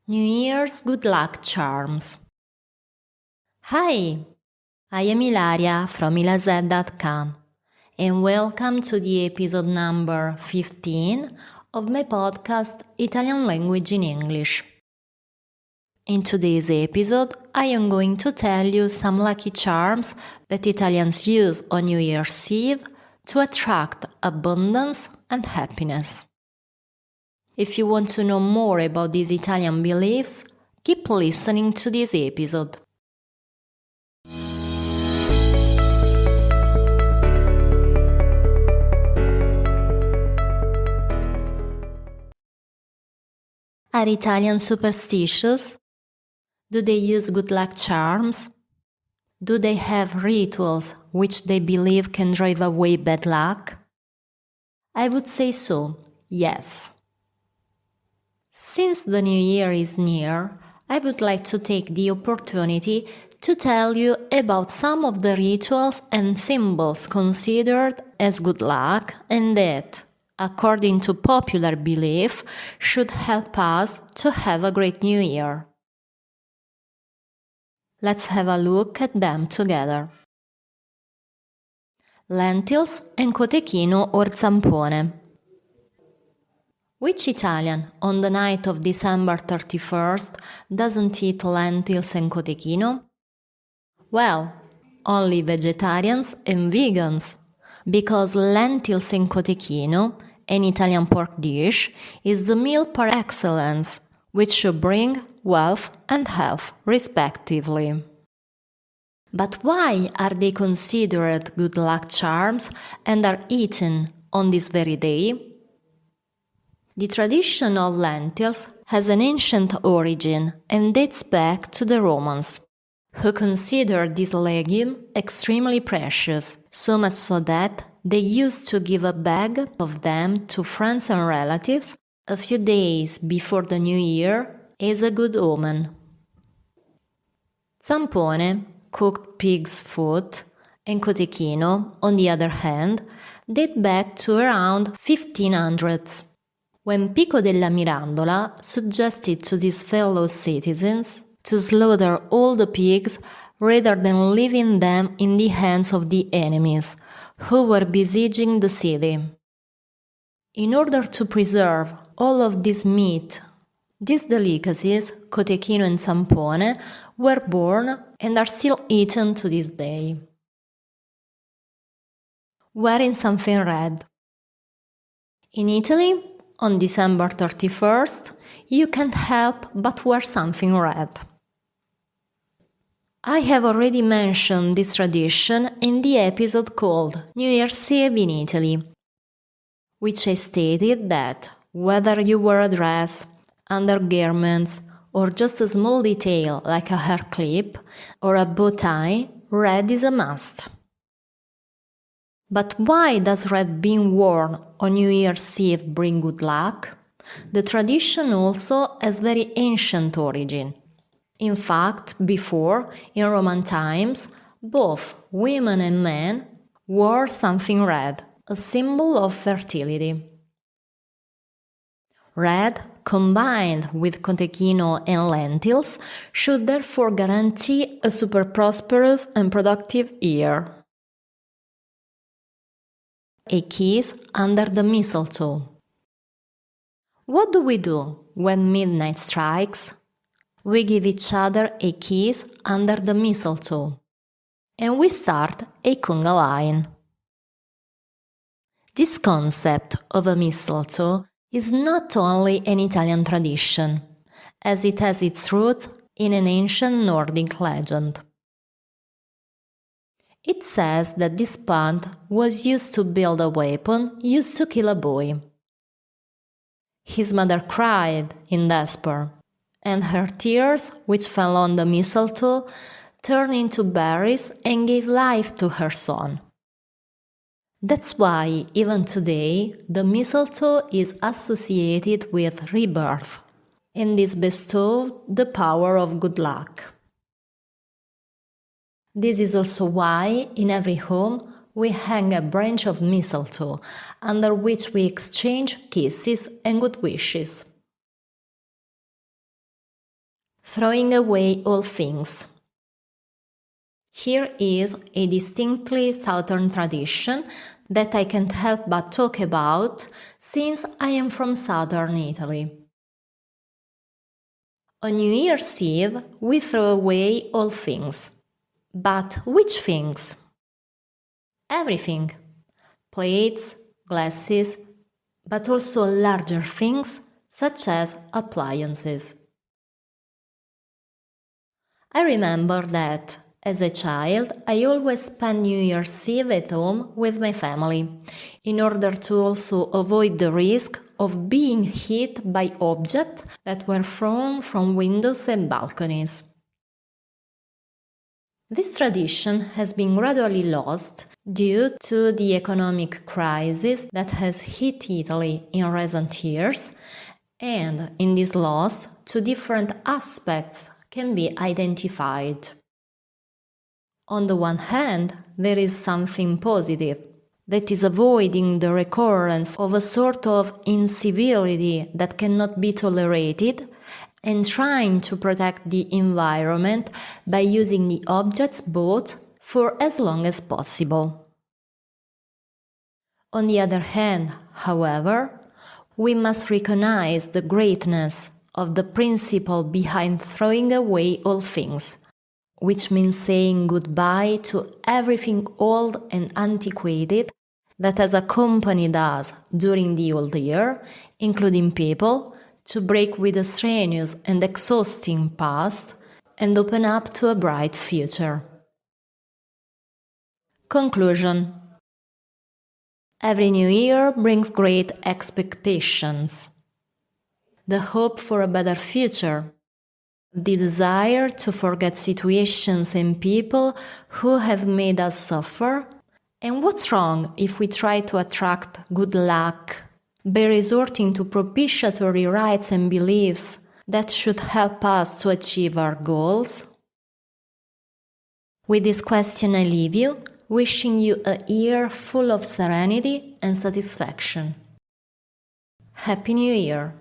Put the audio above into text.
New Year's good luck charms. Hi, I am Ilaria from ilazed.com and welcome to the episode number 15 of my podcast Italian Language in English. In today's episode, I am going to tell you some lucky charms that Italians use on New Year's Eve to attract abundance and happiness. If you want to know more about these Italian beliefs, keep listening to this episode. Are Italians superstitious? Do they use good luck charms? Do they have rituals which they believe can drive away bad luck? I would say so, yes. Since the new year is near, I would like to take the opportunity to tell you about some of the rituals and symbols considered as good luck and that, according to popular belief, should help us to have a great new year. Let's have a look at them together. Lentils and cotechino or zampone. Which Italian on the night of December 31st doesn't eat lentils and cotechino? Well, only vegetarians and vegans, because lentils and cotechino, an Italian pork dish, is the meal par excellence, which should bring wealth and health, respectively. But why are they considered good luck charms and are eaten on this very day? The tradition of lentils has an ancient origin and dates back to the Romans, who considered this legume extremely precious, so much so that they used to give a bag of them to friends and relatives a few days before the new year as a good omen. Zampone, cooked pig's foot, and cotechino, on the other hand, date back to around 1500s. When Pico della Mirandola suggested to his fellow citizens to slaughter all the pigs rather than leaving them in the hands of the enemies, who were besieging the city. In order to preserve all of this meat, these delicacies, cotechino and zampone, were born and are still eaten to this day. Wearing something red. In Italy, on December 31st, you can't help but wear something red. I have already mentioned this tradition in the episode called New Year's Eve in Italy, which I stated that whether you wear a dress, undergarments, or just a small detail like a hair clip or a bow tie, red is a must. But why does red being worn on New Year's Eve bring good luck? The tradition also has very ancient origin. In fact, before, in Roman times, both women and men wore something red, a symbol of fertility. Red, combined with cotechino and lentils, should therefore guarantee a super prosperous and productive year. A kiss under the mistletoe. What do we do when midnight strikes? We give each other a kiss under the mistletoe, and we start a conga line. This concept of a mistletoe is not only an Italian tradition, as it has its roots in an ancient Nordic legend. It says that this plant was used to build a weapon used to kill a boy. His mother cried in despair, and her tears, which fell on the mistletoe, turned into berries and gave life to her son. That's why, even today, the mistletoe is associated with rebirth, and is bestowed the power of good luck. This is also why, in every home, we hang a branch of mistletoe, under which we exchange kisses and good wishes. throwing away all things. Here is a distinctly Southern tradition that I can't help but talk about since I am from Southern Italy. On New Year's Eve, we throw away all things. But which things? Everything. Plates, glasses, but also larger things such as appliances. I remember that, as a child, I always spent New Year's Eve at home with my family, in order to also avoid the risk of being hit by objects that were thrown from windows and balconies. This tradition has been gradually lost due to the economic crisis that has hit Italy in recent years, and in this loss, two different aspects can be identified. On the one hand, there is something positive, that is avoiding the recurrence of a sort of incivility that cannot be tolerated, and trying to protect the environment by using the objects bought for as long as possible. On the other hand, however, we must recognize the greatness of the principle behind throwing away all things, which means saying goodbye to everything old and antiquated that has accompanied us during the old year, including people, to break with a strenuous and exhausting past and open up to a bright future. Conclusion. Every new year brings great expectations. The hope for a better future. The desire to forget situations and people who have made us suffer. And what's wrong if we try to attract good luck by resorting to propitiatory rites and beliefs that should help us to achieve our goals? With this question I leave you, wishing you a year full of serenity and satisfaction. Happy New Year!